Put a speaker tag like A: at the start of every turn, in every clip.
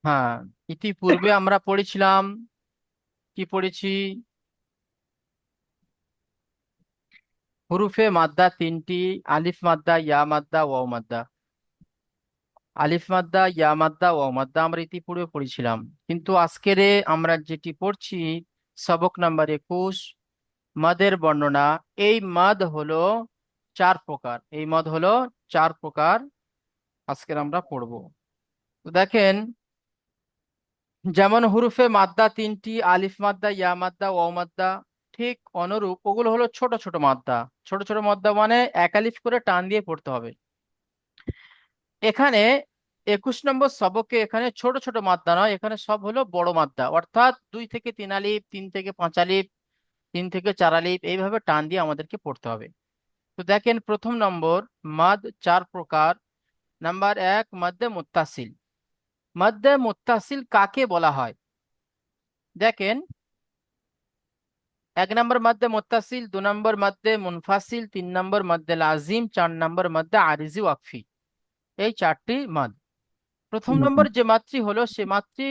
A: হ্যাঁ, ইতিপূর্বে আমরা পড়েছিলাম, কি পড়েছি? হুরুফে মাদ্দা তিনটি: আলিফ মাদ্দা, ইয়া মাদ্দা, ওয়াও মাদ্দা। আলিফ মাদ্দা, ইয়া মাদ্দা, ওয়াও মাদ্দা আমরা ইতিপূর্বে পড়েছিলাম। কিন্তু আজকের আমরা যেটি পড়ছি, সবক নাম্বার 21, মাদের বর্ণনা। এই মাদ হলো চার প্রকার। এই মদ হলো চার প্রকার, আজকের আমরা পড়ব। তো দেখেন, যেমন হুরুফে মাদ্দা তিনটি: আলিফ মাদ্দা, ইয়া মাদ্দা, ওয়াও মাদ্দা। ঠিক অনুরূপ ওগুলো হলো ছোট ছোট মাদ্দা। ছোট ছোট মাদ্দা মানে এক আলিফ করে টান দিয়ে পড়তে হবে। এখানে 21 নম্বর সবকে এখানে ছোট ছোট মাদ্দা নয়, এখানে সব হলো বড় মাদ্দা, অর্থাৎ 2 থেকে 3 আলিফ, 3 থেকে 5 আলিফ, 3 থেকে 4 আলিফ, এইভাবে টান দিয়ে আমাদেরকে পড়তে হবে। তো দেখেন, প্রথম নম্বর, মাদ চার প্রকার। নাম্বার 1, মাদ্দে মুত্তাসিল। মাদ্দে মুত্তাসিল কাকে বলা হয়? দেখেন, 1 নম্বর মাদ্দে মুত্তাসিল, 2 নম্বর মাদ্দে মুনফাসিল, 3 নম্বর মাদ্দে লাজিম, 4 নম্বর মাদ্দে আরিজি ওয়াকফি। এই চারটি মাদ। প্রথম নম্বর যে মাত্রি হলো সে মাত্রি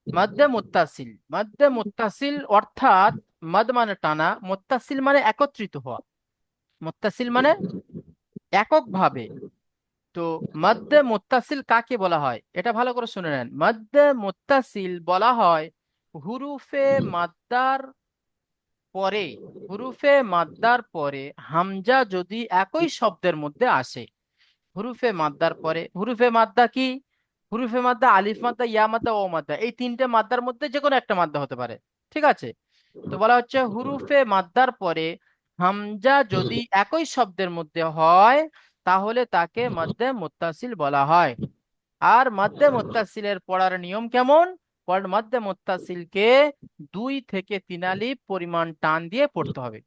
A: মাদ্দে মুত্তাসিল। মাদ্দে মুত্তাসিল অর্থাৎ মাদ মানে টানা, মুত্তাসিল মানে একত্রিত হওয়া। মুত্তাসিল মানে এককভাবে। তো মাদ্দে মুত্তাসিল কাকে বলা হয় এটা ভালো করে শুনে নেন। মাদ্দে মুত্তাসিল বলা হয় হুরুফে মাদ্দার পরে, হুরুফে মাদ্দার পরে হামজা যদি একই শব্দের মধ্যে আসে। হুরুফে মাদ্দার পরে, হুরুফে মাদ্দা কি? হুরুফে মাদ্দা আলিফ মাদ্দা, ইয়া মাদ্দা, ও মাদ্দা, এই তিনটে মাদ্দার মধ্যে যে কোনো একটা মাদ্দা হতে পারে। ঠিক আছে? তো বলা হচ্ছে হুরুফে মাদ্দার পরে হামজা যদি একই শব্দের মধ্যে হয়, তাহলে তাকে মাদ্দে মুত্তাসিল বলা হয়। আর মাদ্দে মুত্তাসিলের পড়ার নিয়ম কেমন? মাদ্দে মুত্তাসিলকে 2 থেকে 3 আলিফ পরিমাণ টান দিয়ে পড়তে হবে।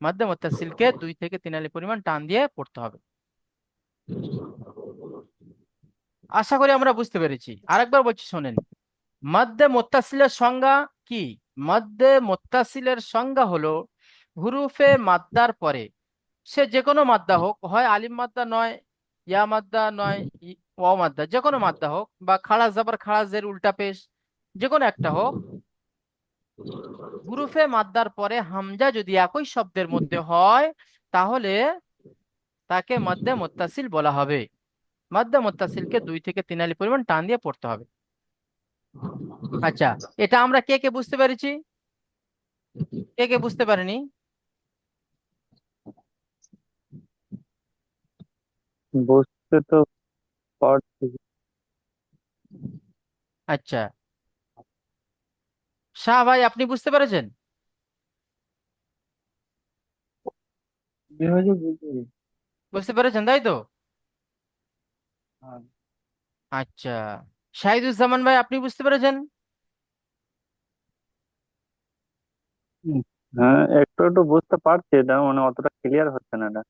A: মাদ্দে মুত্তাসিলকে 2 থেকে 3 আলিফ পরিমাণ টান দিয়ে পড়তে হবে। আশা করি আমরা বুঝতে পেরেছি। আরেকবার বলছি, শোনেন। মাদ্দে মুত্তাসিলের সংজ্ঞা কি? মাদ্দে মুত্তাসিলের সংজ্ঞা হলো হুরুফে মাদ্দার পরে, সে যে কোনো মাদ্দা হোক, হয় আলিম মাদ্দা নয়, ইয়া মাদ্দা নয়, ওয়াও মাদ্দা, যে কোনো মাদ্দা হোক, বা খাড়া জাবার খাড়া জের উল্টা পেশ, যে কোনো একটা হোক, হুরুফে মাদ্দার পরে হামজা যদি একই শব্দের মধ্যে হয়, তাহলে তাকে মাদ্দে মুত্তাসিল বলা হবে। মাদ্দে মুত্তাসিলকে 2 থেকে 3 আলিফ পরিমাণ টান দিয়ে পড়তে হবে। আচ্ছা, এটা আমরা কে কে বুঝতে পেরেছি? কে কে বুঝতে পারেনি?
B: বুঝতে তো পারছি।
A: আচ্ছা, শাহ ভাই, আপনি বুঝতে পেরেছেন?
B: কি হয়েছে বুঝলি?
A: বুঝতে পেরেছেন, তাই তো?
B: হ্যাঁ।
A: আচ্ছা, শাহিদুজ্জামান ভাই, আপনি বুঝতে পেরেছেন?
B: হুম। হ্যাঁ, একটু একটু বুঝতে পারছি, এটা মানে অতটা ক্লিয়ার হচ্ছে না এটা।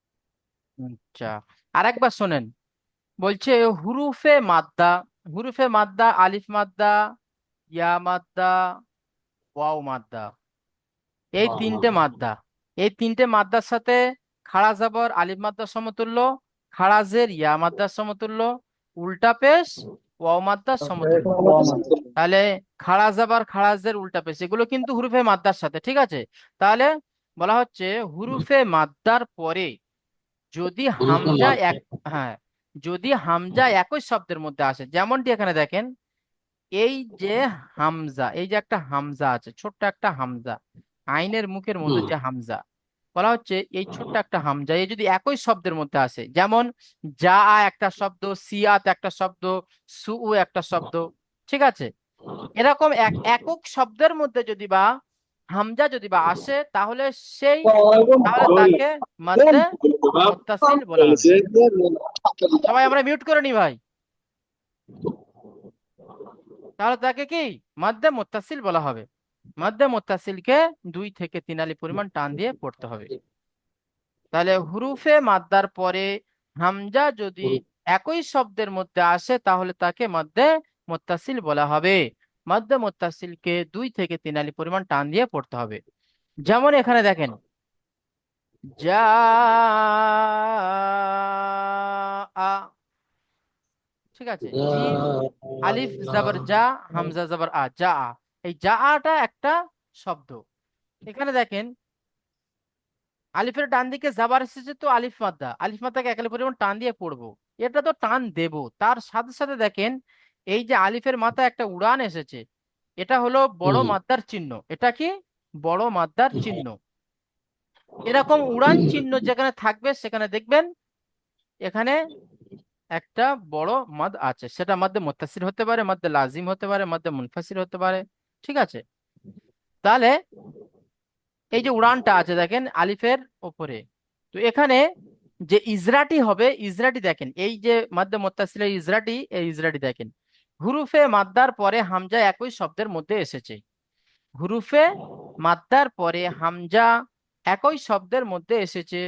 A: আচ্ছা, আরেকবার শোনেন। বলছে হুরুফে মাদ্দা। হুরুফে মাদ্দা: আলিফ মাদ্দা, ইয়া মাদ্দা, ওয়াও মাদ্দা। এই তিনটে মাদ্দা, এই তিনটে মাদ্দার সাথে খাড়া জাবর আলিফ মাদ্দার সমতুল্য, খাড়া জের ইয়া মাদ্দার সমতুল্য, উল্টা পেশ ওয়াও মাদ্দার সমতুল্য। তাহলে খাড়া জাবার খাড়া জের উল্টা পেশ এগুলো কিন্তু হুরুফে মাদ্দার সাথে, ঠিক আছে? তাহলে বলা হচ্ছে হুরুফে মাদ্দার পরে যদি হামজা এক, হ্যাঁ, যদি হামজা একই শব্দের মধ্যে আসে, যেমনটি এখানে দেখেন, এই যে হামজা, এই যে একটা হামজা আছে, ছোট্ট একটা হামজা, আইনের মুখের মধ্যে যে হামজা, বলা হচ্ছে এই ছোট্ট একটা হামজা এই যদি একই শব্দের মধ্যে আসে, যেমন যা একটা শব্দ, সিয়াত একটা শব্দ, সুউ একটা শব্দ, ঠিক আছে? এরকম একক শব্দের মধ্যে যদি বা হামজা যদি বা আসে, তাহলে সেই, তাহলে তাকে মধ্যে মুত্তাসিল বলা হবে। সবাই আমরা মিউট করে নি ভাই। তাহলে তাকে কি মধ্যে মুত্তাসিল বলা হবে। মধ্যে মুত্তাসিলকে 2 থেকে 3 আলিফ পরিমাণ টান দিয়ে পড়তে হবে। তাহলে হুরুফে মাদ্দার পরে হামজা যদি একই শব্দের মধ্যে আসে, তাহলে তাকে মধ্যে মুত্তাসিল বলা হবে। মধ্যে মুত্তাসিলকে 2 থেকে 3 আলিফ পরিমাণ টান দিয়ে পড়তে হবে। যেমন এখানে দেখেন, যা আ, ঠিক আছে, জিম, আলিফ জাবার যা, হামজা জাবার আ, যা আ। এই যা আটা একটা শব্দ। এখানে দেখেন আলিফের ডান দিকে জাবার এসেছে, তো আলিফ মাদ্দা, আলিফ মাদ্দাকে একালি পরিমাণ টান দিয়ে পড়বো। এটা তো টান দেব, তার সাথে সাথে দেখেন এই যে আলিফের মাথায় একটা উড়ান এসেছে, এটা হলো বড় মাদ্দার চিহ্ন। এটা কি? বড় মাদ্দার চিহ্ন। এরকম উড়ান চিহ্ন যেখানে থাকবে সেখানে দেখবেন এখানে একটা বড় মাদ আছে, সেটা মাদ্দে মুত্তাসিল হতে পারে, মাদ্দে লাজিম হতে পারে, মাদ্দে মুনফাসিল হতে পারে। ঠিক আছে, তাহলে এই যে উড়ানটা আছে দেখেন আলিফের ওপরে, তো এখানে যে ইজরাটি হবে, ইজরাটি দেখেন এই যে মাদ্দে মুত্তাসিলের ইজরাটি, এই ইজরাটি দেখেন হুরুফে মাদ্দার পরে হামজা একই শব্দের মধ্যে এসেছে। হুরুফে মাদ্দার পরে হামজা একই শব্দের মধ্যে এসেছে।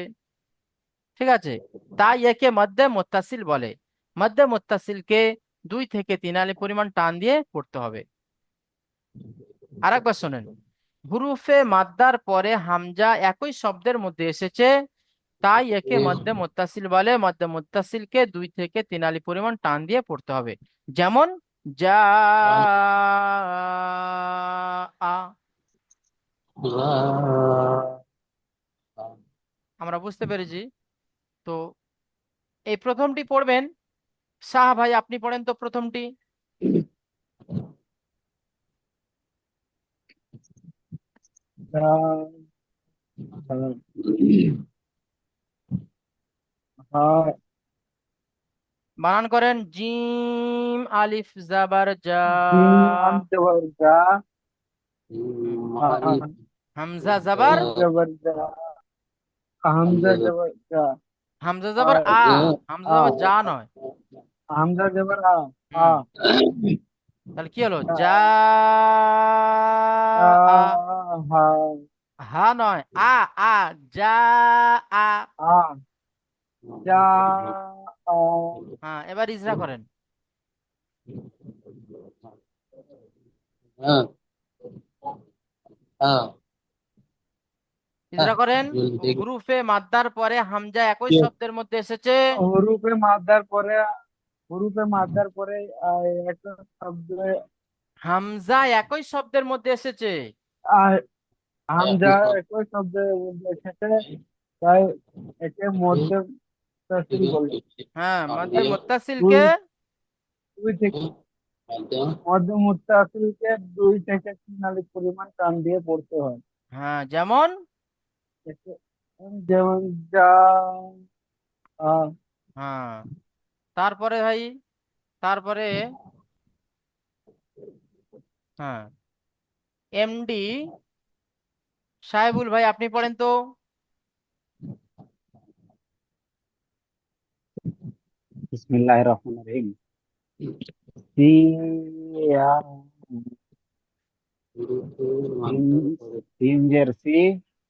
A: ঠিক আছে, তাই একে মধ্যে মুত্তাসিল বলে। মধ্যে মুত্তাসিলকে 2 থেকে 3 আলিফ পরিমাণ টান দিয়ে পড়তে হবে। আরেকবার শোনেন, হুরুফে মাদ্দার পরে হামজা একই শব্দের মধ্যে এসেছে, তাই একে মধ্যে মুত্তাসিল বলে। মধ্যে মুত্তাসিলকে 2 থেকে 3 আলিফ পরিমাণ টান দিয়ে পড়তে হবে। যেমন যা আ। আমরা বুঝতে পেরেছি। তো এই প্রথমটি পড়বেন, শাহ ভাই আপনি পড়েন তো প্রথমটি। বানান করেন, জিম আলিফ জাবার যা। হুম। হামজা জাবার,
B: হামজা জবর যা।
A: হামজা জাবার আ, হামজা জাবার যা নয়।
B: হামজা জবর আ। আ।
A: হুম। তাহলে কি হলো? যা
B: আ।
A: আ।
B: হা।
A: হা নয়, আ। আ, যা আ।
B: আ। যা। আ।
A: হ্যাঁ, এবার ইজরা করেন। ইজরা করেন। হুরুফে মাদ্দার পরে হামজা একই শব্দের মধ্যে এসেছে।
B: হুরুফে মাদার পরে, হুরুফে মাদার পরে একটা শব্দ,
A: হামজা একই শব্দের মধ্যে এসেছে।
B: আহ, হামজা একই শব্দের মধ্যে এসেছে, তাই একে মধ্যে তাসিল বলে।
A: হ্যাঁ, মধ্যে
B: দুই
A: মুত্তাসিলকে।
B: দুই থেকে মধ্যে মুত্তাসিলকে 2 থেকে 3 আলিফ পরিমাণ টান দিয়ে পড়তে হয়।
A: হ্যাঁ, যেমন।
B: একে- যেমন যা। আহ,
A: হ্যাঁ, তারপরে ভাই, তারপরে হ্যাঁ, এমডি সাহেবুল ভাই আপনি পড়েন তো।
B: বিসমিল্লাহির রহমানির রহিম। সিয়া। সিন। সিনজের সি।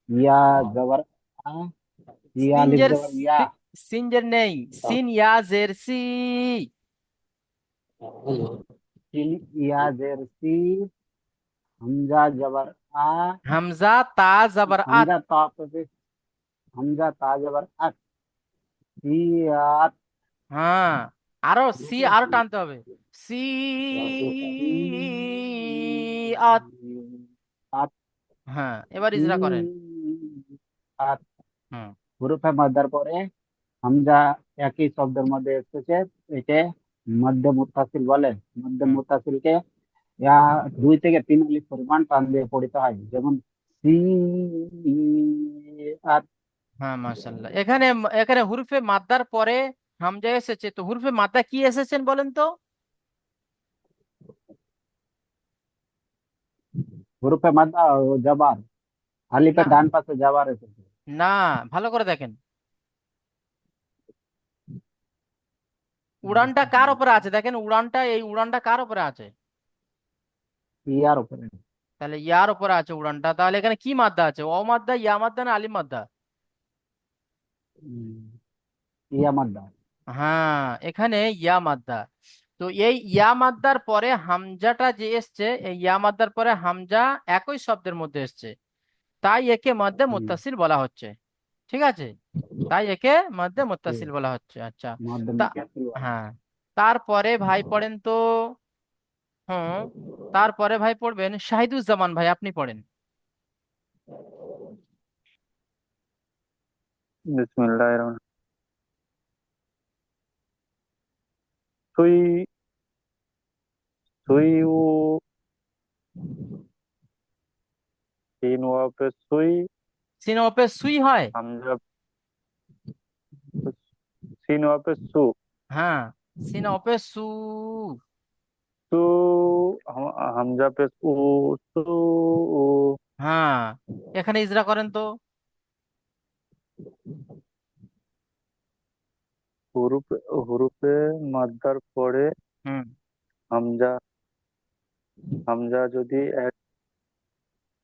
B: ইয়া জবর আ। ইয়া আলিফ
A: সিনজের
B: জবর ইয়া।
A: সিনজের নেই, সিন ইয়াজের সি।
B: সিন ইয়া জের সি। হামজা জবর আ।
A: হামজা তা জাবার আত।
B: হামজা তা পেশ। হামজা তা জবর আত। সিয়াত।
A: হ্যাঁ, আরো সি আরো টানতে হবে। সি আত।
B: সিয়াত।
A: হ্যাঁ, এবার ইজরা করেন।
B: সিয়াত।
A: হুম।
B: হুরুফে মাদার পরে হামজা একই শব্দের মধ্যে এসেছে, একে মধ্যে মুত্তাসিল বলে। মধ্যে
A: হুম।
B: মুত্তাসিলকে ইয়া 2 থেকে 3 আলিফ পরিমাণ টান দিয়ে পড়তে হয়। যেমন সি। আর।
A: হ্যাঁ, মাশাল্লাহ। এখানে এখানে হুরফে মাদ্দার পরে হামজা এসেছে, তো হুরফে মাদ্দা কি এসেছেন বলেন তো?
B: হুরুফে মাদ্দা ও জাবার। আলিফের
A: না,
B: ডান পাশে জাবার এসেছে।
A: না, ভালো করে দেখেন উড়ানটা কার উপরে আছে, দেখেন উড়ানটা, এই উড়ানটা কার উপরে আছে?
B: ইয়ার উপরে।
A: তাহলে ইয়ার উপরে আছে উড়ানটা, তাহলে এখানে কি মাদ্দা আছে? অ মাদ্দা, ইয়া মাদ্দা না আলিফ মাদ্দা?
B: উম, ইয়া মাদ্দা।
A: হ্যাঁ, এখানে ইয়া মাদ্দা। তো এই ইয়া মাদ্দার পরে হামজাটা যে এসছে, এই ইয়া মাদ্দার পরে হামজা একই শব্দের মধ্যে এসছে, তাই একে মধ্যে
B: হুম,
A: মুত্তাসিল বলা হচ্ছে। ঠিক আছে, তাই একে মধ্যে
B: ঠিক
A: মুত্তাসিল
B: আছে।
A: বলা হচ্ছে। আচ্ছা,
B: মধ্যে
A: তা
B: মুত্তাসিল বলে।
A: হ্যাঁ, তারপরে ভাই পড়েন তো হুম। তারপরে ভাই পড়বেন শাহিদুজ্জামান ভাই, আপনি পড়েন।
C: বিসমিল্লাহির রহমানির সুই সুই ও তিন ওয়া पे সুই
A: সিন ওপে সুই হয়।
C: হামজা সিন ওয়া पे সু
A: হ্যাঁ, সিন ওপে সু।
C: সু হামজা पे উ সু উ
A: হ্যাঁ, এখানে ইজরা করেন তো।
C: হুরুফে হুরুফে মাদ্দার পরে
A: হুম।
C: হামজা হামজা যদি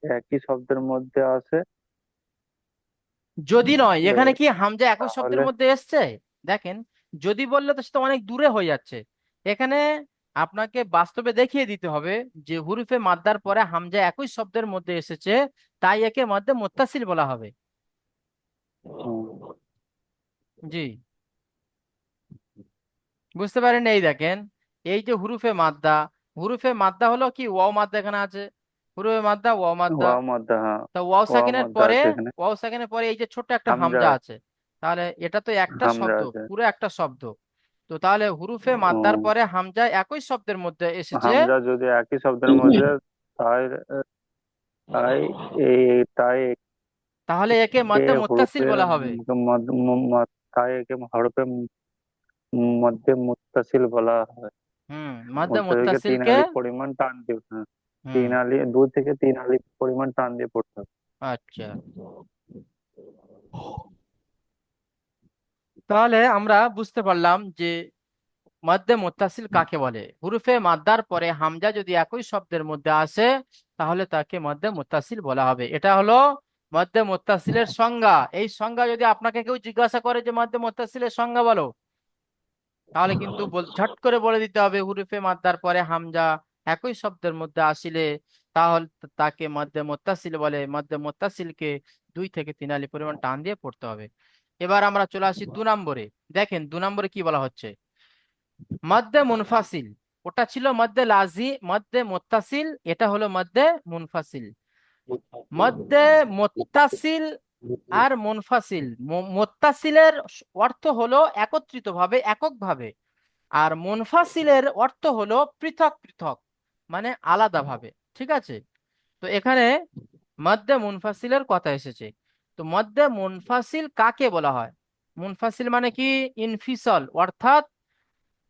C: একই শব্দের মধ্যে আসে
A: যদি নয়, এখানে কি হামজা একই শব্দের
C: তাহলে
A: মধ্যে এসছে? দেখেন, যদি বললে তো সেটা অনেক দূরে হয়ে যাচ্ছে। এখানে আপনাকে বাস্তবে দেখিয়ে দিতে হবে যে হুরুফে মাদ্দার পরে হামজা একই শব্দের মধ্যে এসেছে, তাই একে মধ্যে মুত্তাসিল বলা হবে।
C: হুম,
A: জি, বুঝতে পারেন? এই দেখেন, এই যে হুরুফে মাদ্দা, হুরুফে মাদ্দা হলো কি ওয়াও মাদ্দা এখানে আছে, হুরুফে মাদ্দা ওয়াও মাদ্দা।
C: ওয়াও মাদ্দা, হ্যাঁ
A: তা ওয়াও
C: ওয়াও
A: সাকিনের
C: মাদ্দা
A: পরে,
C: আছে এখানে,
A: ওয়াও সাকিনের পরে এই যে ছোট্ট একটা
C: হামজা
A: হামজা
C: আছে,
A: আছে, তাহলে এটা তো একটা
C: হামজা
A: শব্দ,
C: আছে।
A: পুরো একটা শব্দ। তো তাহলে হুরুফে মাদ্দার
C: হুম,
A: পরে হামজা একই শব্দের মধ্যে এসেছে,
C: হামজা যদি একই শব্দের মধ্যে, তাই তাই তাই
A: তাহলে একে
C: একে
A: মধ্যে মুত্তাসিল
C: হরফে
A: বলা হবে।
C: তাই একে হরফে মধ্যে মুত্তাসিল বলা হয়।
A: হুম, মধ্যে
C: মুত্তাসিলকে তিন
A: মুত্তাসিলকে।
C: আলিফ পরিমাণ টান দিয়ে, হ্যাঁ,
A: হুম।
C: তিন আলি 2 থেকে 3 আলিফ পরিমাণ টান দিয়ে পড়তে হবে।
A: আচ্ছা, তাহলে আমরা বুঝতে পারলাম যে মধ্যে মুত্তাসিল কাকে বলে। হুরুফে মাদ্দার পরে হামজা যদি একই শব্দের মধ্যে আসে, তাহলে তাকে মধ্যে মুত্তাসিল বলা হবে। এটা হলো মধ্যে মুত্তাসিলের সংজ্ঞা। এই সংজ্ঞা যদি আপনাকে কেউ জিজ্ঞাসা করে যে মধ্যে মুত্তাসিলের সংজ্ঞা বলো, তাহলে কিন্তু ঝট করে বলে দিতে হবে হুরুফে মাদ্দার পরে হামজা একই শব্দের মধ্যে আসিলে তাহলে তাকে মধ্যে মুত্তাসিল বলে। মধ্যে মুত্তাসিলকে 2 থেকে 3 আলি পরিমাণ টান দিয়ে পড়তে হবে। এবার আমরা চলে আসি 2 নম্বরে। দেখেন 2 নম্বরে কি বলা হচ্ছে। মধ্যে মুনফাসিল, ওটা ছিল মধ্যে লাজি, মধ্যে মুত্তাসিল, এটা হলো মধ্যে মুনফাসিল। মধ্যে মুত্তাসিল আর মুনফাসিল, মুত্তাসিলের অর্থ হলো একত্রিত ভাবে, এককভাবে। আর মুনফাসিলের অর্থ হলো পৃথক পৃথক, মানে আলাদাভাবে। ঠিক আছে? তো এখানে মধ্যে মুনফাসিলের কথা এসেছে। তো মধ্যে মুনফাসিল কাকে বলা হয়? মুনফাসিল মানে কি ইনফিসল, অর্থাৎ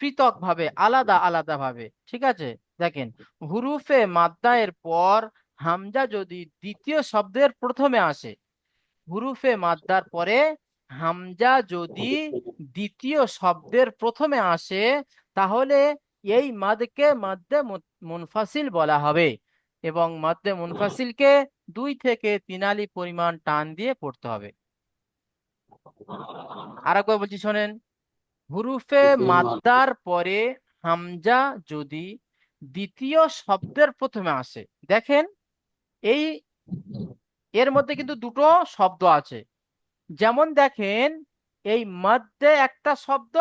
A: পৃথক ভাবে, আলাদা আলাদা ভাবে। ঠিক আছে? দেখেন, হুরুফে মাদ্দায়ের পর হামজা যদি দ্বিতীয় শব্দের প্রথমে আসে, হুরুফে মাদ্দার পরে হামজা যদি দ্বিতীয় শব্দের প্রথমে আসে, তাহলে এই মাদকে মধ্যে মুনফাসিল বলা হবে। এবং মধ্যে মুনফাসিলকে 2 থেকে 3 আলি পরিমাণ টান দিয়ে পড়তে হবে। আর একবার বলছি, শোনেন। হুরুফে মাদ্দার পরে হামজা যদি দ্বিতীয় শব্দের প্রথমে আসে, দেখেন এই এর মধ্যে কিন্তু দুটো শব্দ আছে। যেমন দেখেন, এই মধ্যে একটা শব্দ,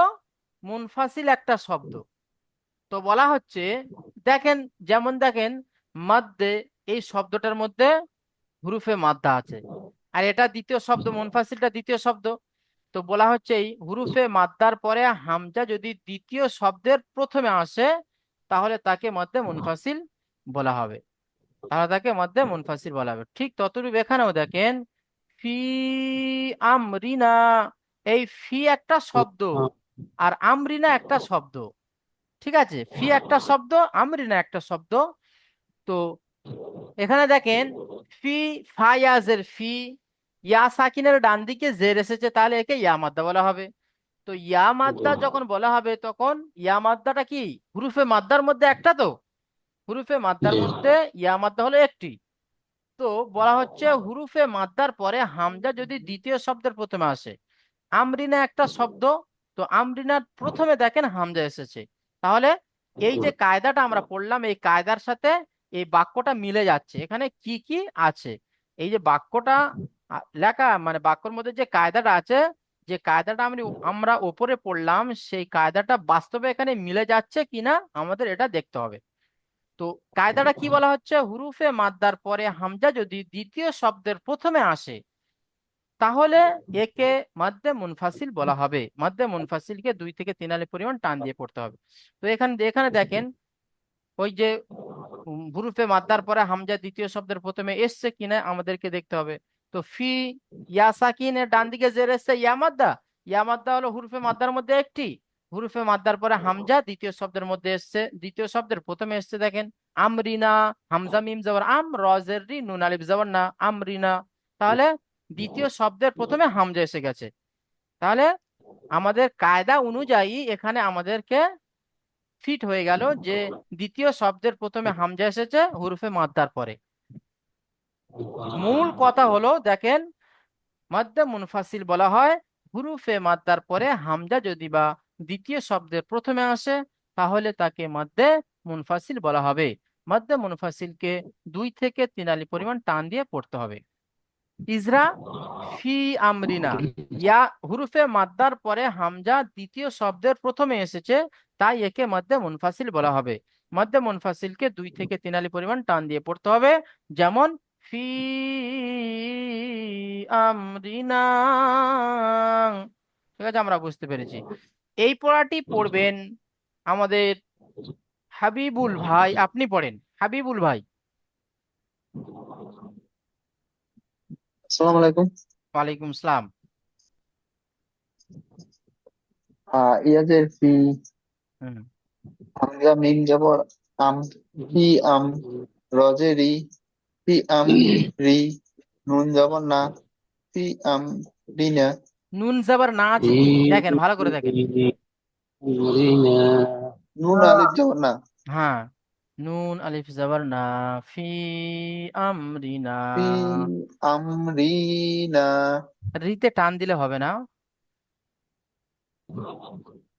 A: মুনফাসিল একটা শব্দ। তো বলা হচ্ছে, দেখেন, যেমন দেখেন, মধ্যে, এই শব্দটার মধ্যে হুরুফে মাদ্দা আছে, আর এটা দ্বিতীয় শব্দ, মুনফাসিলটা দ্বিতীয় শব্দ। তো বলা হচ্ছে এই হুরুফে মাদ্দার পরে হামজা যদি দ্বিতীয় শব্দের প্রথমে আসে, তাহলে তাকে মধ্যে মুনফাসিল বলা হবে। তাহলে তাকে মধ্যে মুনফাসিল বলা হবে। ঠিক ততটুকু এখানেও দেখেন, ফি আমরিনা, এই ফি একটা শব্দ আর আমরিনা একটা শব্দ। ঠিক আছে? ফি একটা শব্দ, আমরিনা একটা শব্দ। তো এখানে দেখেন, ফি, ফায়াজের ফি, ইয়া সাকিনের ডান দিকে জের এসেছে, তাহলে একে ইয়া মাদ্দা বলা হবে। তো ইয়া মাদ্দা যখন বলা হবে, তখন ইয়া মাদ্দাটা কি হুরুফে মাদ্দার মধ্যে একটা, তো হুরুফে মাদ্দার মধ্যে ইয়া মাদ্দা হলো একটি। তো বলা হচ্ছে হুরুফে মাদ্দার পরে হামজা যদি দ্বিতীয় শব্দের প্রথমে আসে, আমরিনা একটা শব্দ, তো আমরিনার প্রথমে দেখেন হামজা এসেছে, তাহলে এই যে কায়দাটা আমরা পড়লাম, এই কায়দার সাথে এই বাক্যটা মিলে যাচ্ছে। এখানে কি কি আছে, এই যে বাক্যটা লেখা, মানে বাক্যের মধ্যে যে কায়দাটা আছে, যে কায়দাটা আমরা আমরা ওপরে পড়লাম, সেই কায়দাটা বাস্তবে এখানে মিলে যাচ্ছে কিনা আমাদের এটা দেখতে হবে। তো কায়দাটা কি বলা হচ্ছে, হুরুফে মাদ্দার পরে হামজা যদি দ্বিতীয় শব্দের প্রথমে আসে তাহলে একে মাদ্দে মুনফাসিল বলা হবে। মাদ্দে মুনফাসিলকে 2 থেকে 3 আলিফ পরিমাণ টান দিয়ে পড়তে হবে। তো এখানে এখানে দেখেন ওই যে হুরুফে মাদ্দার পরে হামজা দ্বিতীয় শব্দের প্রথমে এসছে কিনা আমাদেরকে দেখতে হবে। তো ফি ইয়া সাকিনের ডান দিকে জের এসছে ইয়া মাদ্দা। ইয়া মাদ্দা হলো হুরুফে মাদ্দার মধ্যে একটি। হুরুফে মাদ্দার পরে হামজা দ্বিতীয় শব্দের মধ্যে এসছে, দ্বিতীয় শব্দের প্রথমে এসছে দেখেন আমরিনা। হামজা মিম জবর আম, রজের রি, নুন আলিফ জবর না, আমরিনা। তাহলে দ্বিতীয় শব্দের প্রথমে হামজা এসে গেছে। তাহলে আমাদের কায়দা অনুযায়ী এখানে আমাদেরকে ফিট হয়ে গেল যে দ্বিতীয় শব্দের প্রথমে হামজা এসেছে হুরুফে মাদ্দার পরে। মূল কথা হলো দেখেন মাদ্দে মুনফাসিল বলা হয় হুরুফে মাদ্দার পরে হামজা যদি বা দ্বিতীয় শব্দের প্রথমে আসে তাহলে তাকে মাদ্দে মুনফাসিল বলা হবে। মাদ্দে মুনফাসিলকে 2 থেকে 3 আলিফ পরিমাণ টান দিয়ে পড়তে হবে। ইজরা ফি আমরিনা, ইয়া হুরুফে মাদ্দার পরে হামজা দ্বিতীয় শব্দের প্রথমে এসেছে তাই একে মাদ্দে মুনফাসিল বলা হবে। মাদ্দে মুনফাসিলকে 2 থেকে 3 আলিফ পরিমাণ টান দিয়ে পড়তে হবে। যেমন ফি আমরিনা। ঠিক আছে, আমরা বুঝতে পেরেছি। এই পড়াটি পড়বেন আমাদের হাবিবুল ভাই। আপনি পড়েন হাবিবুল ভাই।
D: আসসালামু আলাইকুম।
A: ওয়ালাইকুম সালাম।
D: ইয়াজের ফি,
A: হুম।
D: হামজা মিম জবর আম, ফি আম, রজে রি, ফি আম রি, নুন জবর না, ফি আম রিনা,
A: নুন জবর না আছে কি দেখেন, ভালো করে দেখেন।
D: নুন আলিফ জবর না,
A: হ্যাঁ, নুন আলিফ জবর না, ফি আমরিনা।
D: ফি আমরিনা,
A: রিতে টান দিলে হবে না,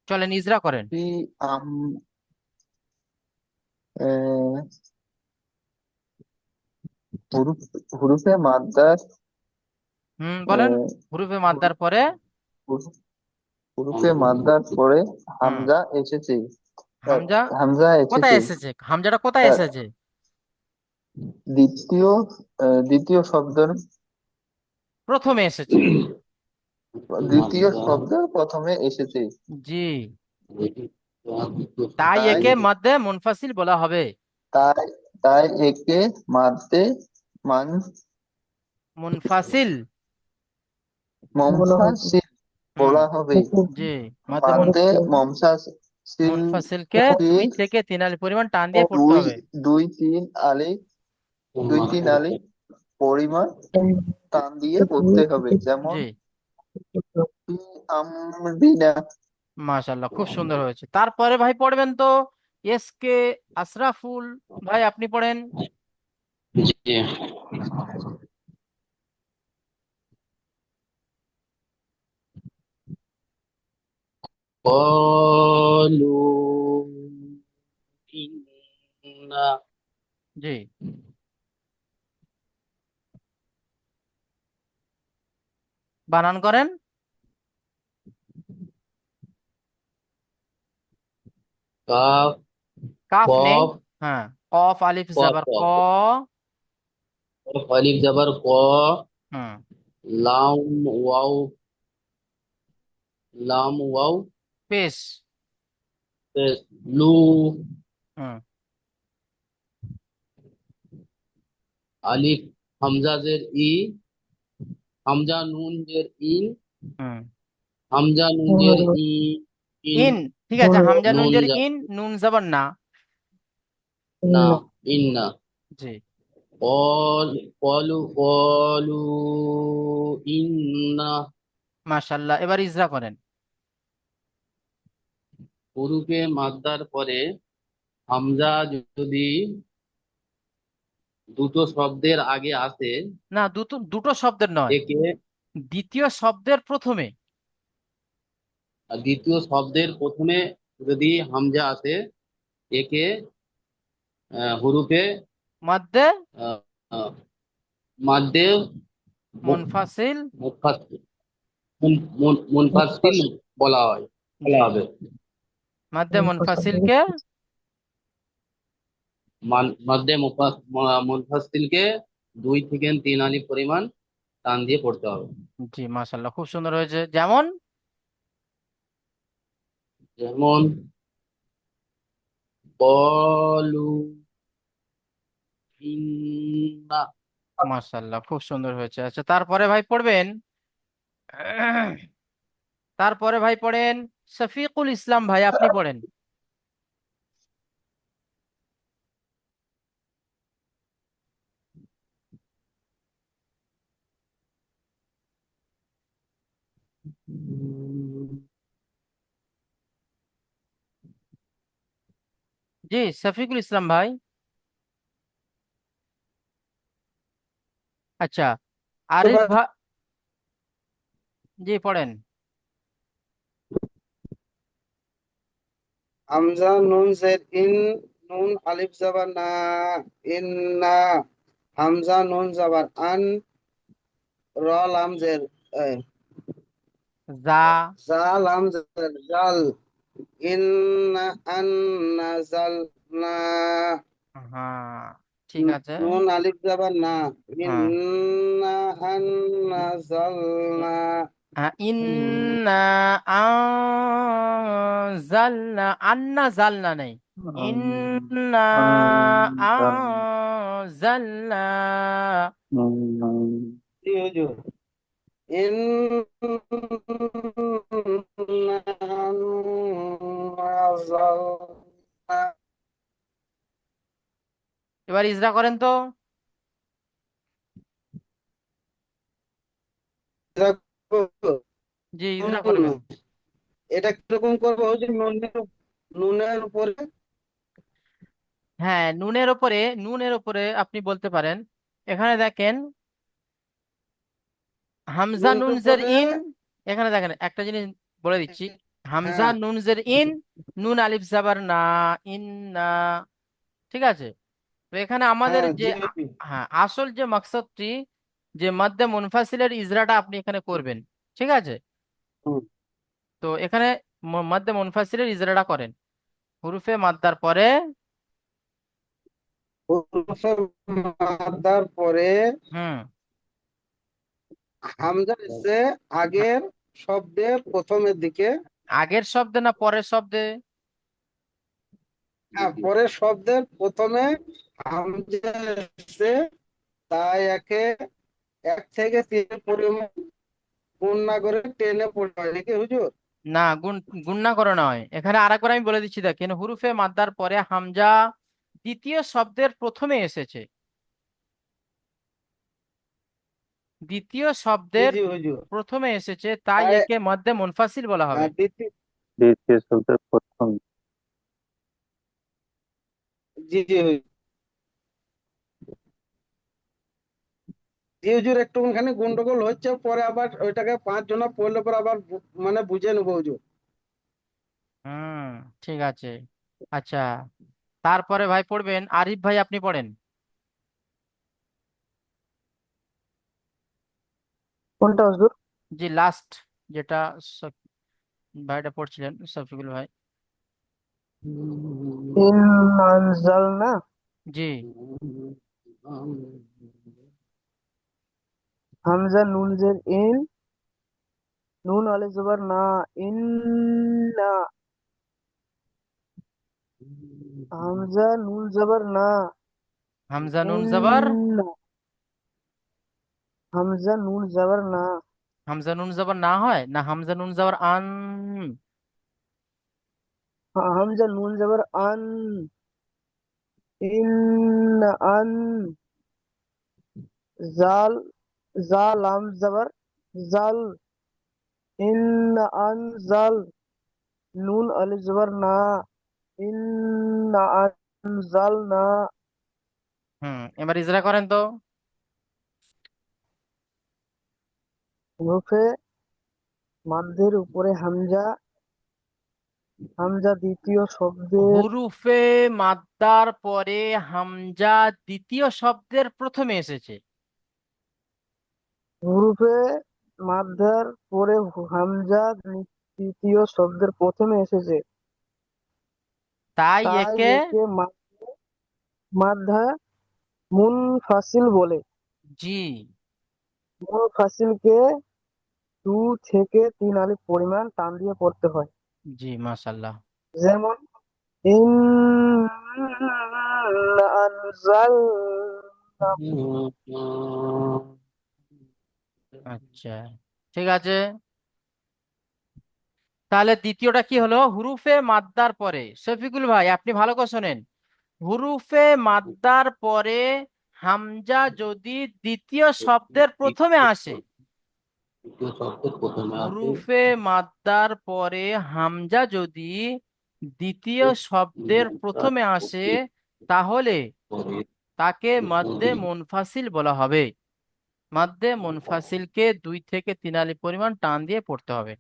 A: চলেন ইজরা করেন।
D: ফি আম আহ, হুরুফ হুরুফে মাদ্দার,
A: বলেন।
D: আহ,
A: হুরুফে মাদ্দার পরে।
D: হুরুফ- হুরুফে মাদ্দার পরে
A: হুম।
D: হামজা এসেছে।
A: হামজা
D: হামজা
A: কোথায়
D: এসেছে
A: এসেছে, হামজাটা কোথায়
D: আহ,
A: এসেছে?
D: দ্বিতীয় দ্বিতীয় শব্দের
A: প্রথমে এসেছে।
D: দ্বিতীয় শব্দের প্রথমে এসেছে,
A: জি, তাই
D: তাই
A: একে মাদ্দে মুনফাসিল বলা হবে।
D: তাই তাই একে মাদ্দে মান
A: মুনফাসিল।
D: মমসাসিল
A: হুম।
D: বলা হবে।
A: জি, মাদ্দে
D: মাদ্দে মমসাসিল
A: মুনফাসিলকে
D: কে
A: 2 থেকে 3 আলিফ পরিমাণ টান দিয়ে পড়তে
D: দুই
A: হবে।
D: দুই তিন আলিফ দুই তিন আলিফ পরিমাণ টান দিয়ে পড়তে হবে, যেমন
A: জি,
D: ফি আমরিনা।
A: মাশাল্লাহ, খুব সুন্দর হয়েছে। তারপরে ভাই পড়বেন তো এস কে আশরাফুল ভাই, আপনি পড়েন।
E: জি। قالوا إنا
A: জি, বানান করেন।
E: কাফ
A: কাফ নেই।
E: কফ
A: হ্যাঁ, কফ আলিফ
E: কফ
A: জবর ক।
E: কফ কফ আলিফ জবর ক,
A: হুম।
E: লাম ওয়াও লাম ওয়াও
A: পেশ।
E: পেশ, লু,
A: হুম।
E: আলিফ হামজা জের ই, হামজা নুন জের ইন,
A: হুম।
E: হামজা নুন জের ই, ইন,
A: ইন। ঠিক আছে, হামজা নুন
E: নুন
A: জের ইন, নুন জবর না।
E: না, ইন্না।
A: জি,
E: কলু ইন্না।
A: মাশাল্লাহ, এবার ইজরা করেন।
E: হুরুফে মাদ্দার পরে হামজা যদি দুটো শব্দের আগে আসে,
A: না, দুটো দুটো শব্দের নয়,
E: একে
A: দ্বিতীয় শব্দের প্রথমে।
E: দ্বিতীয় শব্দের প্রথমে যদি হামজা আসে, একে হুরুফে
A: মধ্যে
E: আহ, আহ, মাদ্দে
A: মুনফাসিল।
E: মুনফাসিল মুনফাসিল বলা হয়, বলা
A: জি,
E: হবে।
A: মধ্যে মুনফাসিলকে
E: মধ্যে মুনফাসিলকে 2 থেকে 3 আলিফ পরিমাণ টান দিয়ে পড়তে হবে।
A: জি, মাশাল্লাহ, খুব সুন্দর হয়েছে। যেমন
E: যেমন বলু ইন্না।
A: মাশাল্লাহ, খুব সুন্দর হয়েছে। আচ্ছা, তারপরে ভাই পড়বেন, তারপরে ভাই পড়েন শফিকুল ইসলাম ভাই, আপনি পড়েন। জি, শফিকুল ইসলাম ভাই। আচ্ছা, আরিফ ভাই, জি পড়েন।
B: হামজা নুন জের ইন, নুন আলিফ জাবার না, ইন্না। হামজা নুন জাবার আন, র লাম জের
A: যা।
B: জা লাম জের জাল, ইন্না আন্না জাল না।
A: হ্যাঁ, ঠিক আছে।
B: নুন আলিফ জাবার না,
A: হ্যাঁ,
B: ইন্না আন্না জাল না।
A: হ্যাঁ, ইন্না আনজালনা, আন্না জালনা নেই, ইন্না আনজালনা।
B: জি হুজুর। إنا أنزلنا.
A: এবার ইজরা করেন তো। জি, ইজরা
B: নুন,
A: করবেন।
B: এটা কিরকম করবো হুজুর? নুনের উপরে
A: হ্যাঁ, নুনের উপরে আপনি বলতে পারেন। এখানে দেখেন, হামজা
B: নুনের
A: নুনজের
B: উপরে
A: ইন। এখানে দেখেন একটা জিনিস বলে দিচ্ছি, হামজা
B: হ্যাঁ।
A: নুনজের ইন, নুন আলিফ জাবার না, ইন না। ঠিক আছে, তো এখানে আমাদের
B: হ্যাঁ
A: যে
B: জি
A: হ্যাঁ, আসল যে মাকসাদটি, যে মাদ্দে মুনফাসিলের ইজরাটা আপনি এখানে করবেন। ঠিক আছে,
B: হুম।
A: তো এখানে মাদ্দে মুনফাসিলের ইজরাটা করেন হুরুফে মাদ্দার পরে।
B: হুরুফের মাদ্দার পরে
A: হুম,
B: হামজা এসে আগের শব্দের প্রথমের দিকে।
A: আগের শব্দে না পরের শব্দে?
B: হ্যাঁ, পরের শব্দের প্রথমে হামজা এসে, তাই এক থেকে তিন পরিমাণ গুণ না করে টেনে পড়তে হয় নাকি হুজুর?
A: না, গুণনা করে নয়, এখানে আরেকবার আমি বলে দিচ্ছি, দেখেন হুরুফে মাদ্দার পরে হামজা দ্বিতীয় শব্দের প্রথমে এসেছে, দ্বিতীয়
B: জি
A: শব্দের
B: জি হুজুর।
A: প্রথমে এসেছে, তাই
B: তাই
A: একে মধ্যে মুনফাসিল বলা হবে।
B: দ্বিতীয়,
C: দ্বিতীয় শব্দের প্রথম।
B: জি জি হুজুর। জি হুজুর, একটুখানি গন্ডগোল হচ্ছে, পরে আবার ওইটাকে 5 জনা পড়লে পরে আবার মানে বুঝে নেবো হুজুর।
A: হুম, ঠিক আছে। আচ্ছা, তারপরে ভাই পড়বেন আরিফ ভাই, আপনি পড়েন।
B: কোনটা হুজুর?
A: জি, লাস্ট যেটা ভাইটা পড়ছিলেন, শফিকুল ভাই।
B: ইন আনজালনা।
A: জি,
B: হামজা নুন জের ইন, নুন আলিফ জবর না, ইন্না। হামজা নুন জবর না,
A: হামজা নুন জবর,
B: ইন্না। হামজা নুন জবর না।
A: হামজা নুন জবর না হয় না, হামজা নুন জবর আন।
B: হামজা নুন জবর আন, ইন্না আন। জাল, জা লাম জবর জাল, ইন্না আন জাল। নুন আলিফ জবর না, ইন্না আন জাল না।
A: এবার ইজরা করেন তো।
B: হরফে মাদ্দের উপরে হামজা, হামজা দ্বিতীয় শব্দের,
A: হুরুফে মাদ্দার পরে হামজা দ্বিতীয় শব্দের প্রথমে এসেছে,
B: হরফে মাদ্দার পরে হামজা তৃতীয় শব্দের প্রথমে এসেছে,
A: তাই
B: তাই
A: একে
B: একে
F: মাদ্ধা মুনফাসিল বলে।
A: জি
F: মুনফাসিলকে 2 থেকে 3 আলিফ পরিমাণ টান দিয়ে পড়তে হয়।
A: জি মাশাল্লাহ।
F: যেমন ইন্না আনজালনাহু।
A: আচ্ছা, ঠিক আছে। তাহলে দ্বিতীয়টা কি হলো? হুরুফে মাদ্দার পরে, শফিকুল ভাই আপনি ভালো করে শোনেন, হুরুফে মাদ্দার পরে হামজা যদি দ্বিতীয় শব্দের প্রথমে আসে,
E: দ্বিতীয় শব্দের প্রথমে আসে,
A: হুরুফে মাদ্দার পরে হামজা যদি দ্বিতীয় শব্দের প্রথমে আসে, তাহলে
E: পরে
A: তাকে মাদ্দে মুনফাসিল বলা হবে। মাদ্দে মুনফাসিলকে 2 থেকে 3 আলিফ পরিমাণ টান দিয়ে পড়তে হবে।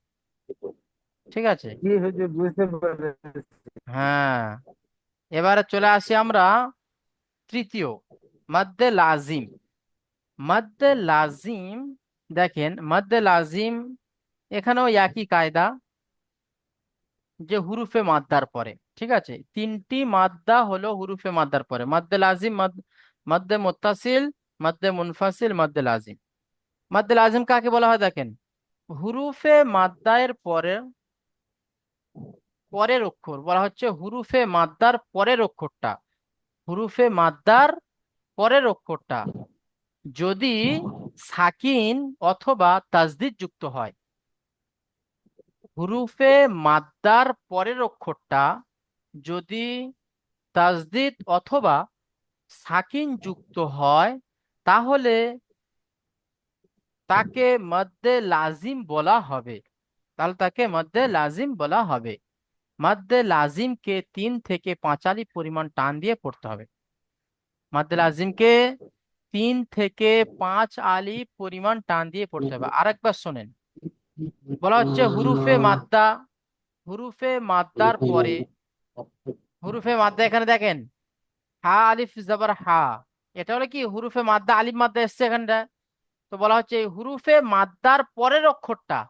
A: ঠিক আছে?
B: কি হয়েছে বুঝতে পেরেছি।
A: হ্যাঁ, এবারে চলে আসি আমরা তৃতীয়, মাদ্দে লাজিম। মাদ্দে লাজিম, দেখেন মাদ্দে লাজিম এখানেও একই কায়দা, যে হুরুফে মাদ্দার পরে, ঠিক আছে, 3টি মাদ্দা হলো হুরুফে মাদ্দার পরে, মাদ্দে লাজিম, মাদ্দে মুত্তাসিল, মাদ্দে মুনফাসিল, মাদ্দে লাজিম। মাদ্দে লাজিম কাকে বলা হয়? দেখেন, হুরুফে মাদ্দায়ের পরে পরের অক্ষর বলা হচ্ছে হুরুফে মাদ্দার পরের অক্ষরটা, হুরুফে মাদ্দার পরের অক্ষরটা যদি সাকিন অথবা তাজদিদ যুক্ত হয়, হুরুফে মাদ্দার পরের অক্ষরটা যদি তাজদিদ অথবা সাকিন যুক্ত হয়, তাহলে তাকে মদ্দে লাজিম বলা হবে। তাহলে তাকে মদ্দে লাজিম বলা হবে। মদ্দে লাজিমকে 3 থেকে 5 আলিফ পরিমাণ টান দিয়ে পড়তে হবে। মদ্দে লাজিমকে 3 থেকে 5 আলিফ পরিমাণ টান দিয়ে পড়তে হবে। আরেকবার শোনেন, বলা হচ্ছে হুরুফে মাদ্দা, হুরুফে মাদ্দার পরে, হুরুফে মাদ্দা এখানে দেখেন হা আলিফ জবর হা, এটা হলো কি হুরুফে মাদ্দা, আলিফ মাদ্দা এসছে এখানটা। তো বলা হচ্ছে এই হুরুফে মাদ্দার পরের অক্ষরটা,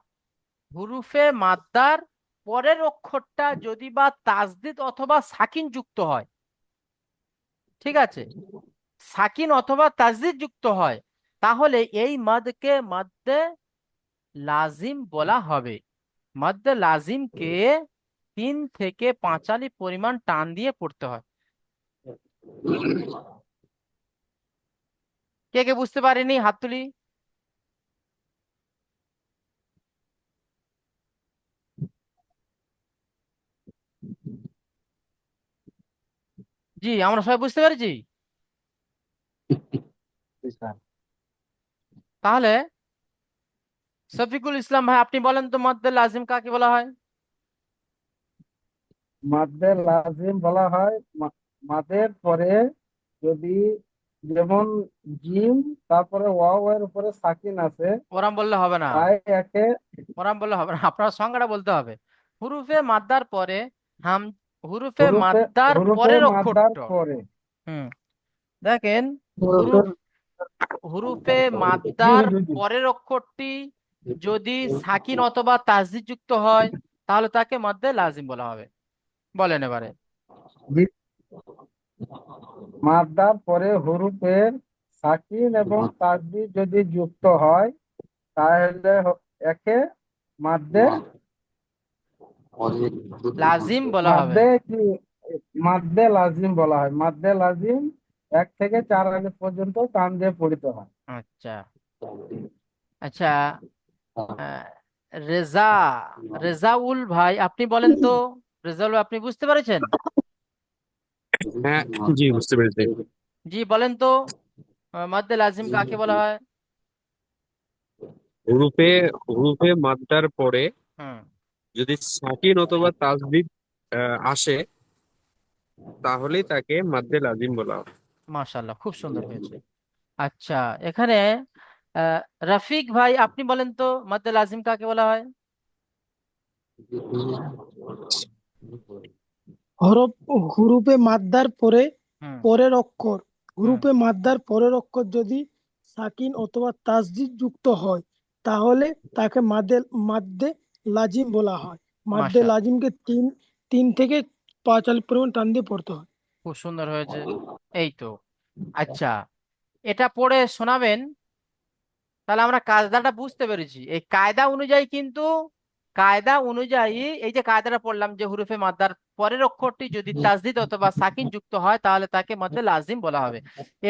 A: হুরুফে মাদ্দার পরের অক্ষরটা যদি বা তাজদিদ অথবা সাকিন যুক্ত হয়, ঠিক আছে, সাকিন অথবা তাজদিদ যুক্ত হয়, তাহলে এই মাদকে মাদ্দে লাজিম বলা হবে। মাদ্দে লাজিমকে 3 থেকে 5 আলিফ পরিমাণ টান দিয়ে পড়তে হয়। কে কে বুঝতে পারেনি হাত তুলি। জি, আমরা সবাই বুঝতে পেরেছি। তাহলে শফিকুল ইসলাম ভাই আপনি বলেন তো মাদ্দে লাজিম কাকে বলা হয়?
B: মাদ্দে লাজিম বলা হয় মাদের পরে যদি, যেমন জিম তারপরে ওয়াও এর উপরে সাকিন আছে,
A: ওরাম বললে হবে না,
B: তাই একে
A: ওরাম বললে হবে না, আপনার সংজ্ঞাটা বলতে হবে। হুরুফে মাদ্দার পরে হাম, হুরুফে
B: হুরুফে
A: মাদ্দার
B: হুরুফে
A: পরের
B: মাদ্দার
A: অক্ষরটা,
B: পরে।
A: হুম, দেখেন,
F: হুরুফে
A: হুরুফ, হুরুফে
B: জি
A: মাদ্দার
B: হুজুর জি।
A: পরের অক্ষরটি যদি সাকিন অথবা তাসদিদ যুক্ত হয়, তাহলে তাকে মাদ্দে লাজিম বলা হবে। বলেন এবারে।
B: জি, মাদ্দার পরে হুরুফের সাকিন এবং তাসদিদ যদি যুক্ত হয়, তাহলে একে মাদ্দে
A: লাজিম বলা হবে।
B: মাদ্দে কি মাদ্দে লাজিম বলা হয়। মাদ্দে লাজিম 1 থেকে 4 আলিফ পর্যন্ত টান দিয়ে পড়িতে হয়।
A: আচ্ছা, আচ্ছা, আহ, রেজা, রেজাউল ভাই আপনি বলেন তো, রেজাউল ভাই, আপনি বুঝতে পেরেছেন?
C: হ্যাঁ, জি বুঝতে পেরেছি।
A: জি বলেন তো, মাদ্দে লাজিম কাকে বলা হয়?
C: হুরুফে হুরুফে মাদ্দার পরে
A: হুম,
C: যদি সাকিন অথবা তাসদিদ আসে, তাহলেই তাকে মাদ্দে লাজিম বলা হয়।
A: মাশাআল্লাহ, খুব সুন্দর হয়েছে। আচ্ছা, এখানে আহ, রফিক ভাই আপনি বলেন তো মাদ্দে লাজিম কাকে বলা হয়?
F: হরফ হুরুফে মাদ্দার পরে
A: হুম,
F: পরের অক্ষর,
A: হুম,
F: হুরুফে মাদ্দার পরের অক্ষর যদি সাকিন অথবা তাসদিদ যুক্ত হয়, তাহলে তাকে মাদ্দে লাজিম বলা হয়। মাদ্দে
A: মাশা
F: লাজিমকে 3 থেকে 5 আলিফ পরিমাণ টান দিয়ে পড়তে হয়।
A: খুব সুন্দর হয়েছে। এই তো। আচ্ছা, এটা পড়ে শোনাবেন। তাহলে আমরা কায়দাটা বুঝতে পেরেছি। এই কায়দা অনুযায়ী কিন্তু, কায়দা অনুযায়ী এই যে কায়দাটা পড়লাম যে হুরুফে মাদ্দার পরের অক্ষরটি যদি তাসদিদ অথবা সাকিন যুক্ত হয় তাহলে তাকে মধ্যে লাজিম বলা হবে।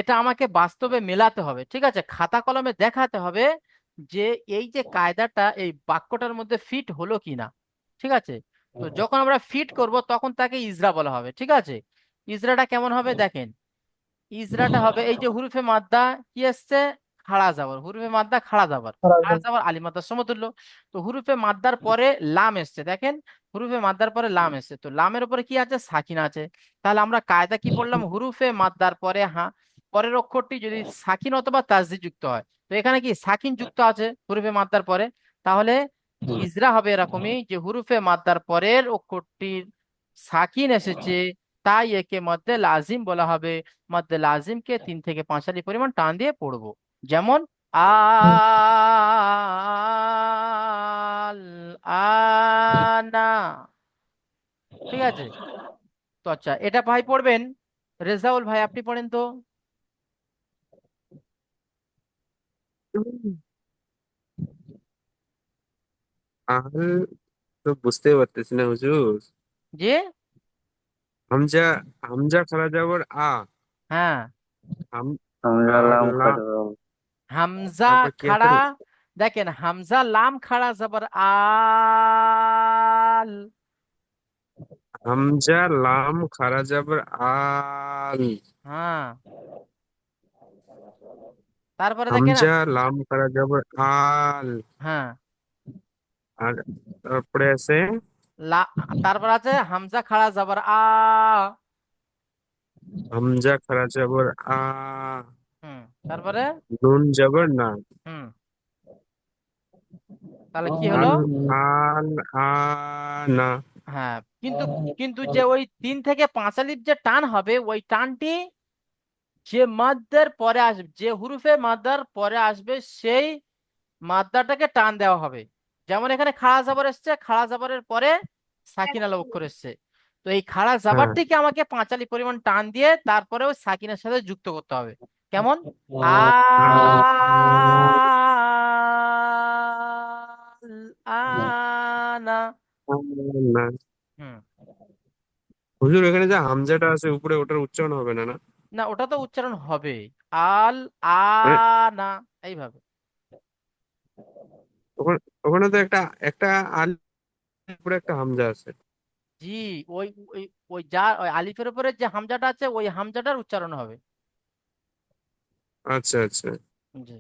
A: এটা আমাকে বাস্তবে মেলাতে হবে, ঠিক আছে, খাতা কলমে দেখাতে হবে যে এই যে কায়দাটা এই বাক্যটার মধ্যে ফিট হলো কিনা। ঠিক আছে, তো যখন আমরা ফিট করব তখন তাকে ইজরা বলা হবে। ঠিক আছে, ইজরাটা কেমন হবে দেখেন। ইজরাটা হবে এই যে হুরুফে মাদ্দা কি আসছে, খাড়া যাবার, হুরুফে মাদ্দা খাড়া যাবার, খাড়া যাবার আলিফ মাদ্দার সমতুল্য। তো হুরুফে মাদ্দার পরে লাম এসছে, দেখেন হুরুফে মাদ্দার পরে লাম এসছে, তো লামের উপরে কি আছে, সাকিন আছে। তাহলে আমরা কায়দা কি পড়লাম, হুরুফে মাদ্দার পরে পরের অক্ষরটি যদি সাকিন অথবা তাসদিদ যুক্ত হয়, তো এখানে কি সাকিন যুক্ত আছে হুরুফে মাদ্দার পরে, তাহলে ইজরা হবে এরকমই যে হুরুফে মাদ্দার পরের অক্ষরটির সাকিন এসেছে, তাই একে মধ্যে লাজিম বলা হবে। মধ্যে লাজিমকে 3 থেকে 5 আলি পরিমাণ টান দিয়ে পড়বো। যেমন আল, আনা। ঠিক আছে, তো আচ্ছা এটা ভাই পড়বেন। রেজাউল ভাই আপনি পড়েন তো।
C: আল তো বুঝতেই পারতেছি না হুজুর।
A: যে
C: হামজা, হামজা খারা যাবার আ,
A: হ্যাঁ,
C: হাম
D: হামজা লাম
C: লা,
D: খারা
A: হামজা
C: তারপর কি আছে?
A: খাড়া, দেখেন হামজা লাম খাড়া জবর আল।
C: হামজা লাম খারা যাবার আল,
A: হ্যাঁ, তারপরে দেখেন
C: হামজা লাম খারা যাবার আল,
A: হ্যাঁ,
C: আর তারপরে আছে
A: লা, তারপর আছে হামজা খাড়া জবর আ।
C: হামজা খারা যাবার আ,
A: হুম, তারপরে
C: নুন যাবার না,
A: হুম, তাহলে কি হলো।
C: আল, আল, আনা।
A: হ্যাঁ, কিন্তু কিন্তু যে ওই 3 থেকে 5 আলিফ যে টান হবে ওই টানটি যে মাদ্দার পরে আসবে, যে হুরুফে মাদ্দার পরে আসবে সেই মাদ্দাটাকে টান দেওয়া হবে। যেমন এখানে খাড়া জাবার এসছে, খাড়া জাবারের পরে সাকিন আলা অক্ষর এসছে, তো এই খাড়া
C: হ্যাঁ,
A: জাবারটিকে আমাকে 5 আলি পরিমাণ টান দিয়ে তারপরে ওই সাকিনের সাথে যুক্ত করতে হবে। কেমন আনা।
C: না
A: হুম,
C: হুজুর, এখানে যে হামজাটা আছে উপরে ওটার উচ্চারণ হবে না না?
A: না ওটা তো উচ্চারণ হবে, আল,
C: মানে
A: আনা, এইভাবে।
C: ওখানে, ওখানে তো একটা, একটা আল উপরে একটা হামজা আছে।
A: জি, ওই ওই ওই যা ওই আলিফের উপরে যে হামজাটা আছে ওই হামজাটার উচ্চারণ হবে।
C: আচ্ছা আচ্ছা,
A: জি,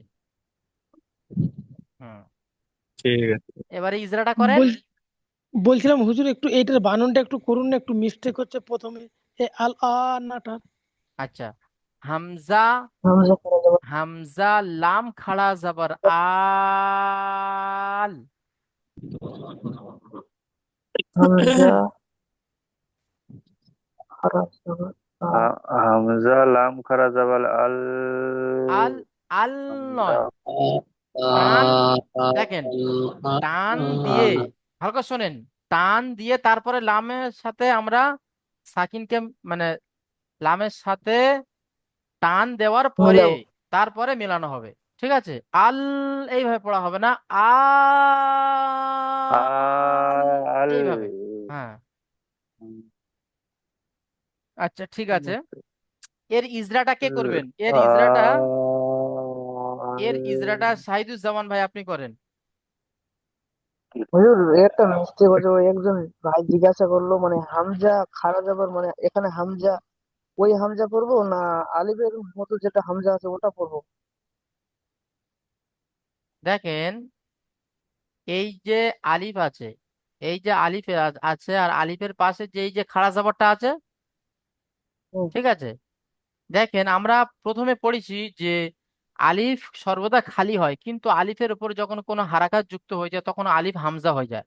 A: হুম,
C: ঠিক আছে।
A: এবারে ইজরাটা করেন।
F: বল বলছিলাম হুজুর একটু এইটার বানানটা একটু করুন না, একটু মিস্টেক হচ্ছে প্রথমে এ আল আনাটা।
A: আচ্ছা, হামজা,
D: হামজা খারা যাবার
A: হামজা লাম খাড়া জাবার আল।
D: হামজা খারা যাবার হামজা লাম খারা যাবার আল
A: আল, আল
D: হামজা
A: নয়, টান, দেখেন টান দিয়ে, ভালো করে শোনেন, টান দিয়ে তারপরে লামের সাথে আমরা সাকিনকে, মানে লামের সাথে টান দেওয়ার পরে
D: মিলাবো
A: তারপরে মেলানো হবে। ঠিক আছে, আল এইভাবে পড়া হবে না, আল
D: আল
A: এইভাবে। হ্যাঁ, আচ্ছা ঠিক আছে। এর ইজরাটা কে করবেন, এর ইজরাটা, এর ইজরাটা শাহিদুজ্জামান ভাই আপনি করেন।
G: হুজুর একটা মিস্টেক হচ্ছে, ওই একজন ভাই জিজ্ঞাসা করলো মানে হামজা খাড়া যাবার মানে এখানে হামজা ওই হামজা পড়বো না আলিফের মতো যেটা হামজা আছে ওটা পড়বো?
A: দেখেন এই যে আলিফ আছে, এই যে আলিফ আছে আর আলিফের পাশে যে এই যে খাড়া জাবারটা আছে,
G: হুম,
A: ঠিক আছে, দেখেন আমরা প্রথমে পড়েছি যে আলিফ সর্বদা খালি হয়, কিন্তু আলিফের উপর যখন কোনো হারাকাত যুক্ত হয়ে যায় তখন আলিফ হামজা হয়ে যায়।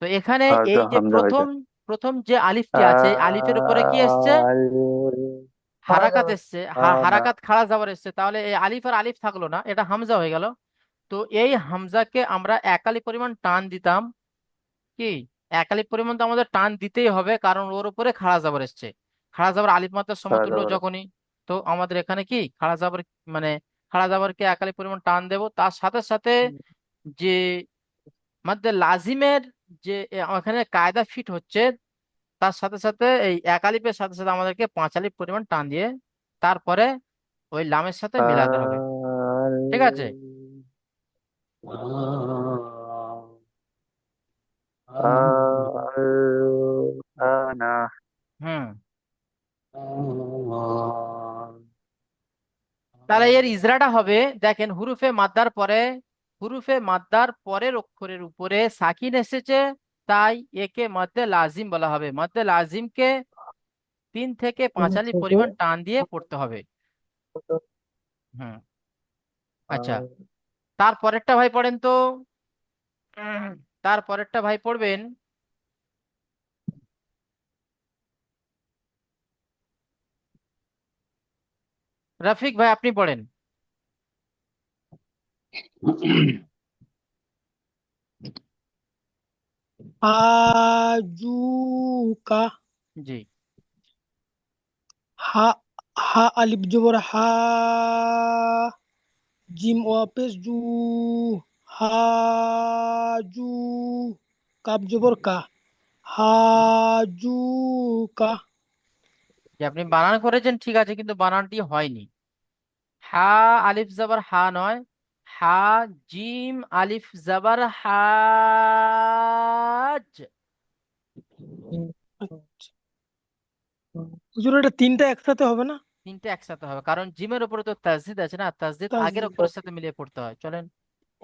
A: তো এখানে
D: হয়তো
A: এই যে
D: হামজা
A: প্রথম,
D: হয়েছে
A: প্রথম যে আলিফটি আছে এই আলিফের উপরে কি এসছে,
D: আল
G: খাড়া
A: হারাকাত
G: যাবার।
A: এসছে,
D: আনা
A: হারাকাত খাড়া যাবার এসছে, তাহলে এই আলিফ আর আলিফ থাকলো না, এটা হামজা হয়ে গেল। তো এই হামজাকে আমরা 1 আলিফ পরিমাণ টান দিতাম। কি, 1 আলিফ পরিমাণ তো আমাদের টান দিতেই হবে কারণ ওর উপরে খাড়া জাবার এসছে। খাড়া জাবার আলিফ মাত্রার
D: খাড়া
A: সমতুল্য
D: জবর
A: যখনই। তো আমাদের এখানে কি খাড়া জাবার, মানে খাড়া জাবারকে এক আলিফ পরিমাণ টান দেব, তার সাথে সাথে যে মাদ্দে লাজিমের যে এখানে কায়দা ফিট হচ্ছে, তার সাথে সাথে এই এক আলিফের সাথে সাথে আমাদেরকে 5 আলিফ পরিমাণ টান দিয়ে তারপরে ওই লামের সাথে মিলাতে হবে।
D: আর
A: ঠিক আছে?
D: আর আনা
A: হুম। তাহলে এর ইজরাটা হবে, দেখেন হুরুফে মাদ্দার পরের অক্ষরের উপরে সাকিন এসেছে, তাই একে মদ্দে লাজিম বলা হবে। মদ্দে লাজিমকে 3 থেকে 5 আলিফ
G: থেকে
A: পরিমাণ টান দিয়ে পড়তে হবে। হুম। আচ্ছা, তারপরেরটা ভাই পড়েন তো। তারপরেরটা ভাই পড়বেন রফিক ভাই, আপনি পড়েন।
F: আজুকা।
A: জি।
F: হা, হা আলিফ জবর হা, জিম ওয়াপেশ জু, হাজু, কাপ জবর কা, হাজু কা।
A: যে আপনি বানান করেছেন ঠিক আছে, কিন্তু বানানটি হয়নি। হা আলিফ জাবার হা নয়, হা জিম আলিফ জাবার হাজ।
F: আচ্ছা, হুজুর এটা তিনটা একসাথে হবে না?
A: তিনটে একসাথে হবে, কারণ জিমের উপরে তো তাসদিদ আছে না, তাসদিদ আগের
F: তাসদিদ,
A: অক্ষরের সাথে মিলিয়ে পড়তে হয়। চলেন।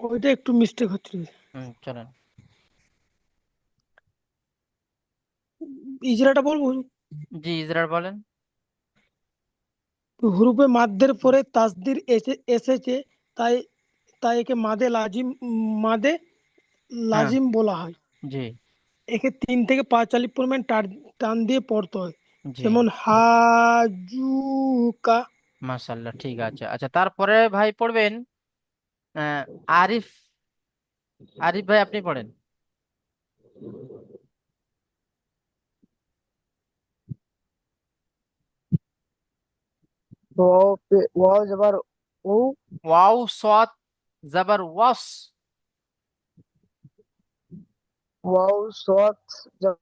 F: ওইটা একটু মিস্টেক হচ্ছে।
A: চলেন।
F: ইজরাটা বলবো হুজুর?
A: জি, ইজরার বলেন।
F: হুরুফে মাদ্দের পরে তাসদির এসেছে, তাই তাই একে মাদে
A: হ্যাঁ।
F: লাজিম বলা হয়।
A: জি।
F: একে 3 থেকে 5 আলিফ পরিমাণ টান দিয়ে পড়তে হয়।
A: জি।
F: যেমন হাজুকা।
A: মাশাল্লাহ, ঠিক আছে। আচ্ছা, তারপরে ভাই পড়বেন আহ, আরিফ। আরিফ ভাই, আপনি পড়েন।
G: ওয়াও জবর ও,
A: ওয়াও সৎ জাবার ওয়াস।
G: ওয়াও সৎ